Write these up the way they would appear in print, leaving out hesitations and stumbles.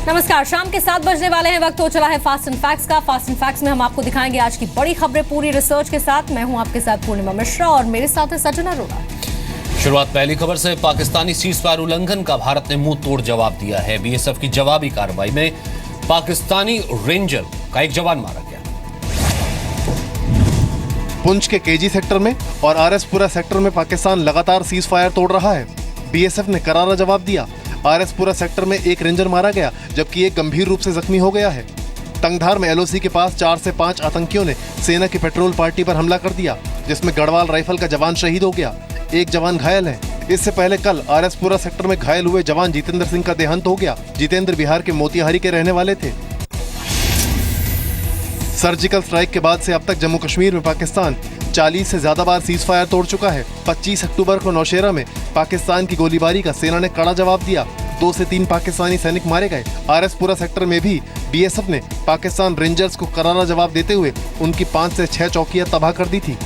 नमस्कार, शाम के 7 बजने वाले हैं। वक्त हो चला है फास्ट एंड फैक्ट्स का। फास्ट एंड फैक्ट्स में हम आपको दिखाएंगे आज की बड़ी खबरें पूरी रिसर्च के साथ। मैं हूं आपके साथ पूर्णिमा मिश्रा और मेरे साथ है सचिन अरोड़ा। शुरुआत पहली खबर से। पाकिस्तानी सीजफायर उल्लंघन का भारत ने मुंह तोड़ जवाब दिया है। बीएसएफ की जवाबी कार्रवाई में पाकिस्तानी रेंजर का एक जवान मारा गया। पुंछ के केजी सेक्टर में और आरएसपुरा सेक्टर में पाकिस्तान लगातार सीज फायर तोड़ रहा है। बीएसएफ ने करारा जवाब दिया। आरएसपुरा सेक्टर में एक रेंजर मारा गया जबकि एक गंभीर रूप से जख्मी हो गया है। तंगधार में एलओसी के पास 4 से 5 आतंकियों ने सेना की पेट्रोल पार्टी पर हमला कर दिया, जिसमें गढ़वाल राइफल का जवान शहीद हो गया। एक जवान घायल है। इससे पहले कल आरएसपुरा सेक्टर में घायल हुए जवान जितेंद्र सिंह का देहांत हो गया। जितेंद्र बिहार के मोतिहारी के रहने वाले थे। सर्जिकल स्ट्राइक के बाद से अब तक जम्मू कश्मीर में पाकिस्तान 40 से ज्यादा बार सीज फायर तोड़ चुका है। 25 अक्टूबर को नौशेरा में पाकिस्तान की गोलीबारी का सेना ने कड़ा जवाब दिया। 2 से 3 पाकिस्तानी सैनिक मारे गए। आरएसपुरा सेक्टर में भी बीएसएफ ने पाकिस्तान रेंजर्स को करारा जवाब देते हुए उनकी 5 से 6 चौकियां तबाह कर दी थी।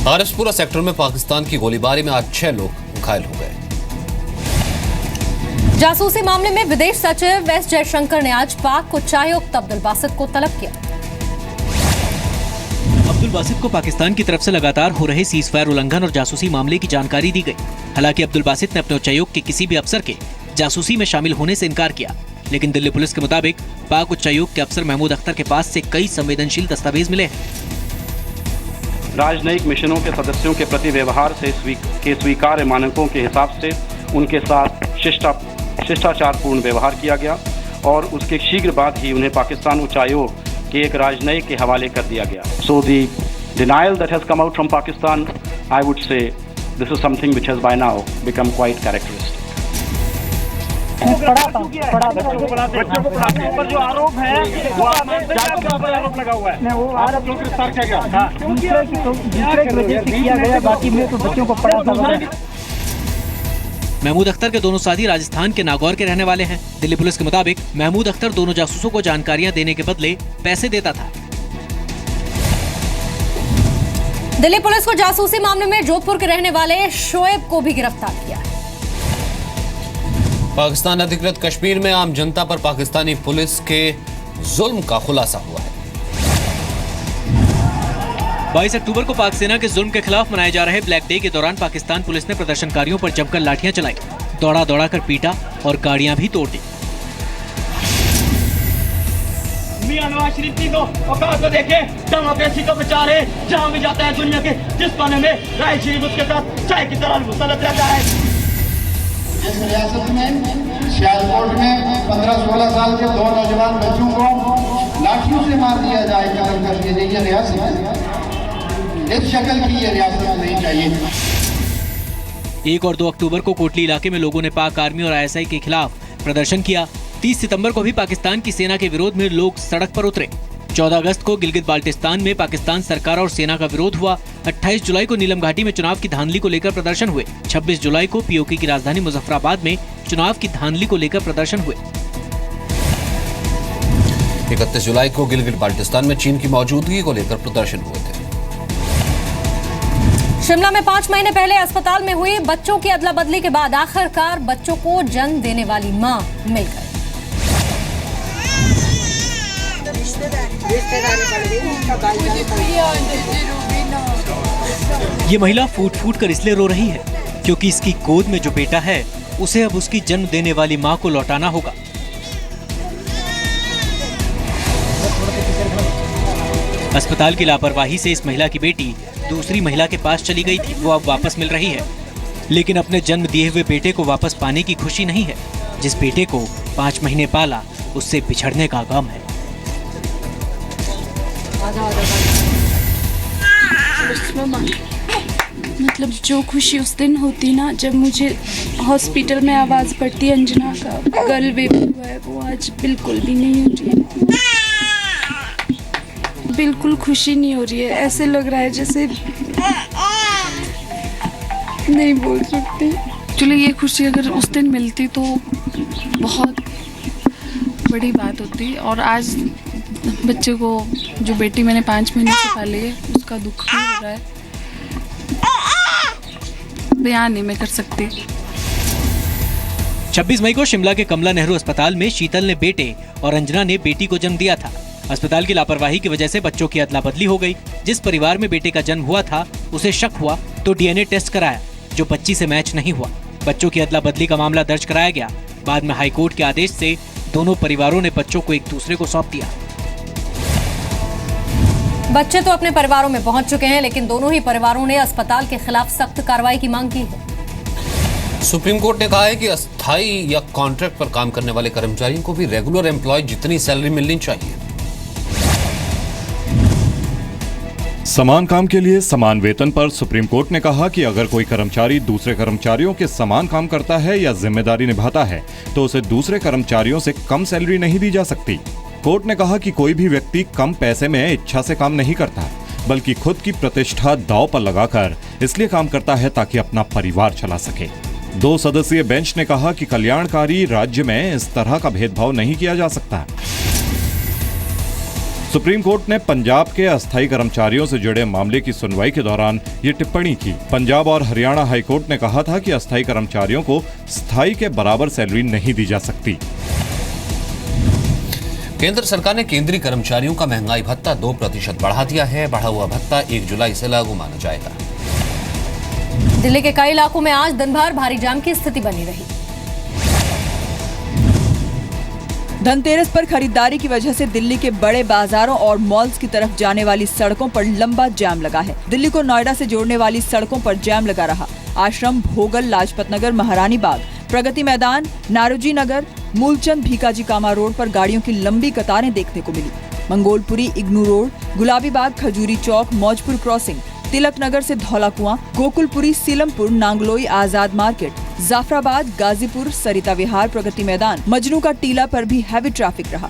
आरएसपुरा सेक्टर में पाकिस्तान की गोलीबारी में आज 6 लोग घायल हो गए। जासूसी मामले में विदेश सचिव एस जयशंकर ने आज पाक उच्चायुक्त अब्दुल बासित को तलब किया। अब्दुल बासित को पाकिस्तान की तरफ से लगातार हो रहे सीजफायर उल्लंघन और जासूसी मामले की जानकारी दी गई। हालांकि अब्दुल बासित ने अपने उच्चायुक्त के किसी भी अफसर के जासूसी में शामिल होने से इनकार किया, लेकिन दिल्ली पुलिस के मुताबिक पाक उच्चायुक्त के अफसर महमूद अख्तर के पास से कई संवेदनशील दस्तावेज मिले हैं। राजनयिक मिशनों के सदस्यों के प्रति व्यवहार से स्वीकार्य मानकों के हिसाब से उनके साथ शिष्टाचारपूर्ण व्यवहार किया गया और उसके शीघ्र बाद ही उन्हें पाकिस्तान उच्चायोग के एक राजनयिक के हवाले कर दिया गया। So the denial that has come out from Pakistan, I would say this is something which has by now become quite characteristic. बच्चों को पढ़ाने के ऊपर जो आरोप है वो आरोप लगा हुआ है। वो आरोप लोग गिरफ्तार किया गया। दूसरे की वजह से किया गया, बाकी में तो बच्चों को पढ़ा। महमूद अख्तर के दोनों साथी राजस्थान के नागौर के रहने वाले हैं। दिल्ली पुलिस के मुताबिक महमूद अख्तर दोनों जासूसों को जानकारियां देने के बदले पैसे देता था। दिल्ली पुलिस को जासूसी मामले में जोधपुर के रहने वाले शोएब को भी गिरफ्तार किया है। पाकिस्तान अधिकृत कश्मीर में आम जनता पर पाकिस्तानी पुलिस के जुल्म का खुलासा हुआ है। 22 अक्टूबर को पाक सेना के जुल्म के खिलाफ मनाए जा रहे ब्लैक डे के दौरान पाकिस्तान पुलिस ने प्रदर्शनकारियों पर जमकर लाठियां चलाई, दौड़ा कर पीटा और गाड़ियां भी तोड़ दी। मियां नवाज शरीफ की औकात को देखें, डेमोक्रेसी को बचा रहे, जहां भी जाता है दुनिया के जिस कोने में राय शरीफ उसके साथ चाय की तरह मुसल्लत रहता है। इस रियासत में सियालकोट में 15-16 साल के 2 नौजवान बच्चों को लाठियों से मार दिया जाए, कत्ल कर दिया जाए। ये रियासत इस शक्ल की ये रियासत नहीं चाहिए। 1 और 2 अक्टूबर को कोटली इलाके में लोगों ने पाक आर्मी और आईएसआई के खिलाफ प्रदर्शन किया। 30 सितंबर को भी पाकिस्तान की सेना के विरोध में लोग सड़क पर उतरे। 14 अगस्त को गिलगित बाल्टिस्तान में पाकिस्तान सरकार और सेना का विरोध हुआ। 28 जुलाई को नीलम घाटी में चुनाव की धांधली को लेकर प्रदर्शन हुए। 26 जुलाई को पीओके की राजधानी मुजफ्फराबाद में चुनाव की धांधली को लेकर प्रदर्शन हुए। 31 जुलाई को गिलगित बाल्टिस्तान में चीन की मौजूदगी को लेकर प्रदर्शन हुए थे। शिमला में 5 महीने पहले अस्पताल में हुई बच्चों की अदला बदली के बाद आखिरकार बच्चों को जन्म देने वाली मां मिल गई। ये महिला फूट फूट कर इसलिए रो रही है क्योंकि इसकी गोद में जो बेटा है उसे अब उसकी जन्म देने वाली मां को लौटाना होगा। अस्पताल की लापरवाही से इस महिला की बेटी दूसरी महिला के पास चली गई थी। वो अब वापस मिल रही है, लेकिन अपने जन्म दिए हुए बेटे को वापस पाने की खुशी नहीं है। जिस बेटे को 5 महीने पाला उससे बिछड़ने का गम है। मतलब जो खुशी उस दिन होती ना, जब मुझे हॉस्पिटल में आवाज़ पड़ती अंजना का गर्ल बेबी हुआ है, वो आज बिल्कुल भी नहीं हो रही है। बिल्कुल खुशी नहीं हो रही है। ऐसे लग रहा है जैसे नहीं बोल सकती। चलो ये खुशी अगर उस दिन मिलती तो बहुत बड़ी बात होती। और आज बच्चे को, जो बेटी मैंने 5 महीने से पाली है, उसका दुख भी हो रहा है, बयान नहीं मैं कर सकती। 26 मई को शिमला के कमला नेहरू अस्पताल में शीतल ने बेटे और अंजना ने बेटी को जन्म दिया था। अस्पताल की लापरवाही की वजह से बच्चों की अदला बदली हो गई। जिस परिवार में बेटे का जन्म हुआ था उसे शक हुआ तो डीएनए टेस्ट कराया, जो 25 से मैच नहीं हुआ। बच्चों की अदला बदली का मामला दर्ज कराया गया। बाद में हाईकोर्ट के आदेश से दोनों परिवारों ने बच्चों को एक दूसरे को सौंप दिया। बच्चे तो अपने परिवारों में पहुंच चुके हैं, लेकिन दोनों ही परिवारों ने अस्पताल के खिलाफ सख्त कार्रवाई की मांग की है। सुप्रीम कोर्ट ने कहा है कि अस्थायी या कॉन्ट्रैक्ट पर काम करने वाले कर्मचारियों को भी रेगुलर एम्प्लॉय जितनी सैलरी मिलनी चाहिए। समान काम के लिए समान वेतन पर सुप्रीम कोर्ट ने कहा कि अगर कोई कर्मचारी दूसरे कर्मचारियों के समान काम करता है या जिम्मेदारी निभाता है तो उसे दूसरे कर्मचारियों से कम सैलरी नहीं दी जा सकती। कोर्ट ने कहा कि कोई भी व्यक्ति कम पैसे में इच्छा से काम नहीं करता, बल्कि खुद की प्रतिष्ठा दांव पर लगाकर इसलिए काम करता है ताकि अपना परिवार चला सके। 2 सदस्यीय बेंच ने कहा कि कल्याणकारी राज्य में इस तरह का भेदभाव नहीं किया जा सकता। सुप्रीम कोर्ट ने पंजाब के अस्थायी कर्मचारियों से जुड़े मामले की सुनवाई के दौरान ये टिप्पणी की। पंजाब और हरियाणा हाईकोर्ट ने कहा था कि अस्थायी कर्मचारियों को स्थायी के बराबर सैलरी नहीं दी जा सकती। केंद्र सरकार ने केंद्रीय कर्मचारियों का महंगाई भत्ता 2% बढ़ा दिया है। बढ़ा हुआ भत्ता 1 जुलाई से लागू माना जाएगा। दिल्ली के कई इलाकों में आज दिन भर भारी जाम की स्थिति बनी रही। धनतेरस पर खरीदारी की वजह से दिल्ली के बड़े बाजारों और मॉल्स की तरफ जाने वाली सड़कों पर लंबा जाम लगा है। दिल्ली को नोएडा से जोड़ने वाली सड़कों पर जाम लगा रहा। आश्रम, भोगल, लाजपत नगर, महारानी बाग, प्रगति मैदान, नारोजी नगर, मूलचंद, भीकाजी कामा रोड पर गाड़ियों की लंबी कतारें देखने को मिली। मंगोलपुरी, इग्नू रोड, गुलाबी बाग, खजूरी चौक, मौजपुर क्रॉसिंग, तिलक नगर से धौला कुआं, गोकुलपुरी, सीलमपुर, नांगलोई, आजाद मार्केट, जाफराबाद, गाजीपुर, सरिता विहार, प्रगति मैदान, मजनू का टीला पर भी हैवी ट्रैफिक रहा।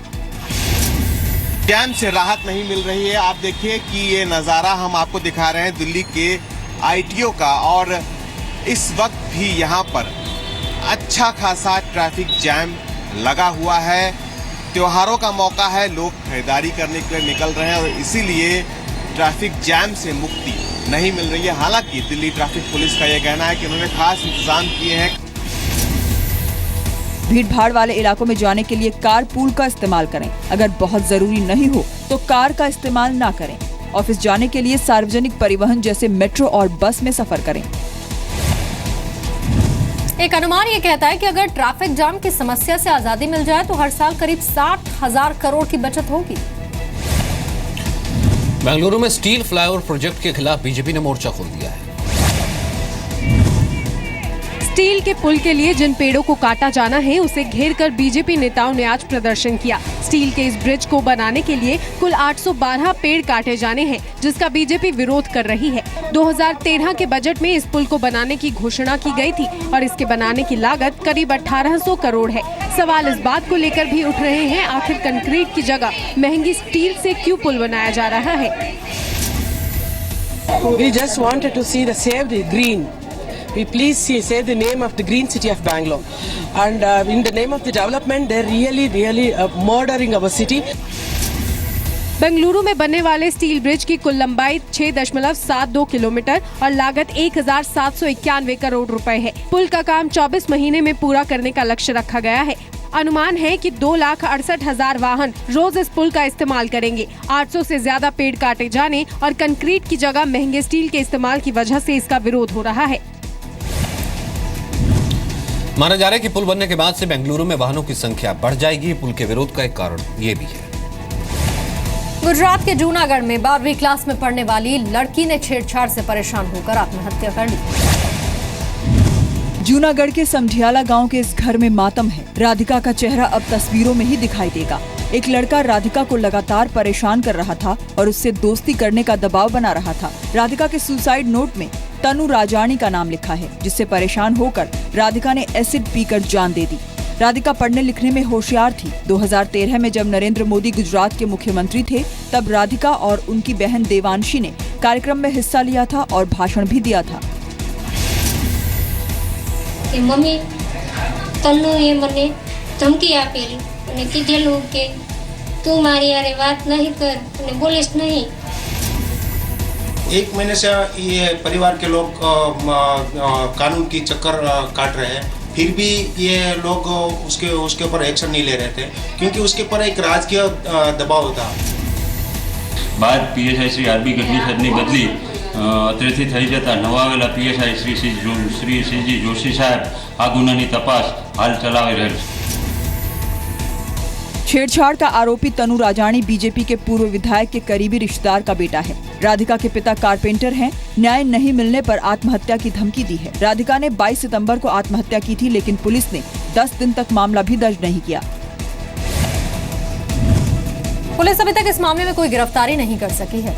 जाम से राहत नहीं मिल रही है। आप देखिए कि ये नज़ारा हम आपको दिखा रहे हैं दिल्ली के आईटीओ का, और इस वक्त भी यहाँ पर अच्छा खासा ट्रैफिक जैम लगा हुआ है। त्योहारों का मौका है, लोग खरीदारी करने के लिए निकल रहे हैं और इसीलिए ट्रैफिक जैम से मुक्ति नहीं मिल रही है। हालांकि दिल्ली ट्रैफिक पुलिस का यह कहना है कि उन्होंने खास इंतजाम किए हैं। भीड़ भाड़ वाले इलाकों में जाने के लिए कार पूल का इस्तेमाल करें। अगर बहुत जरूरी नहीं हो तो कार का इस्तेमाल ना करें। ऑफिस जाने के लिए सार्वजनिक परिवहन जैसे मेट्रो और बस में सफर करें। एक अनुमान ये कहता है कि अगर ट्रैफिक जाम की समस्या से आजादी मिल जाए तो हर साल करीब 60,000 करोड़ की बचत होगी। बेंगलुरु में स्टील फ्लाईओवर प्रोजेक्ट के खिलाफ बीजेपी ने मोर्चा खोल दिया है। स्टील के पुल के लिए जिन पेड़ों को काटा जाना है उसे घेरकर बीजेपी नेताओं ने आज प्रदर्शन किया। स्टील के इस ब्रिज को बनाने के लिए कुल 812 पेड़ काटे जाने हैं, जिसका बीजेपी विरोध कर रही है। 2013 के बजट में इस पुल को बनाने की घोषणा की गई थी और इसके बनाने की लागत करीब 1800 करोड़ है। सवाल इस बात को लेकर भी उठ रहे हैं, आखिर कंक्रीट की जगह महंगी स्टील से क्यों पुल बनाया जा रहा है। We just wanted to see the save the green. We please save the name of the green city of Bangalore, and in the name of the development, they're really murdering our city. Bengaluru में बनने वाले steel bridge की कुल लंबाई 6.72 kilometre और लागत 1791 करोड़ रुपए है। पुल का काम 24 महीने में पूरा करने का लक्ष्य रखा गया है। अनुमान है कि 2,68,000 वाहन रोज इस पुल का इस्तेमाल करेंगे। 800 से ज्यादा पेड़ काटे जाने और कंक्रीट की जगह महंगे स्टील के इस्तेमाल की वजह से इसका विरोध हो रहा है। माना जा रहा है कि पुल बनने के बाद से बेंगलुरु में वाहनों की संख्या बढ़ जाएगी। पुल के विरोध का एक कारण ये भी है। गुजरात के जूनागढ़ में 12वीं क्लास में पढ़ने वाली लड़की ने छेड़छाड़ से परेशान होकर आत्महत्या कर ली। जूनागढ़ के समढियाला गांव के इस घर में मातम है। राधिका का चेहरा अब तस्वीरों में ही दिखाई देगा। एक लड़का राधिका को लगातार परेशान कर रहा था और उससे दोस्ती करने का दबाव बना रहा था। राधिका के सुसाइड नोट में तनु राजानी का नाम लिखा है, जिससे परेशान होकर राधिका ने एसिड पीकर जान दे दी। राधिका पढ़ने लिखने में होशियार थी। 2013 में जब नरेंद्र मोदी गुजरात के मुख्यमंत्री थे, तब राधिका और उनकी बहन देवांशी ने कार्यक्रम में हिस्सा लिया था और भाषण भी दिया था। मम्मी तन्नू ये मने धमकी आपेली અને કીધેલું કે તું મારી હારે વાત નહીં કર અને બોલીશ નહીં। एक महीने से ये परिवार के लोग कानून की चक्कर काट रहे हैं फिर भी ये लोग उसके ऊपर एक्शन नहीं ले रहे थे, क्योंकि उसके ऊपर एक राजकीय दबाव था। बाद PSI श्री RB ગઢવી સાહેબની બદલી અત્રેથી થઈ જતા નવા આવેલા PSI શ્રી શ્રીજી જોશી સાહેબ આ ગુનાની તપાસ હાલ ચલાવી રહેલ છે। छेड़छाड़ का आरोपी तनु राजानी बीजेपी के पूर्व विधायक के करीबी रिश्तेदार का बेटा है। राधिका के पिता कारपेंटर हैं। न्याय नहीं मिलने पर आत्महत्या की धमकी दी है। राधिका ने 22 सितंबर को आत्महत्या की थी, लेकिन पुलिस ने 10 दिन तक मामला भी दर्ज नहीं किया। पुलिस अभी तक इस मामले में कोई गिरफ्तारी नहीं कर सकी है।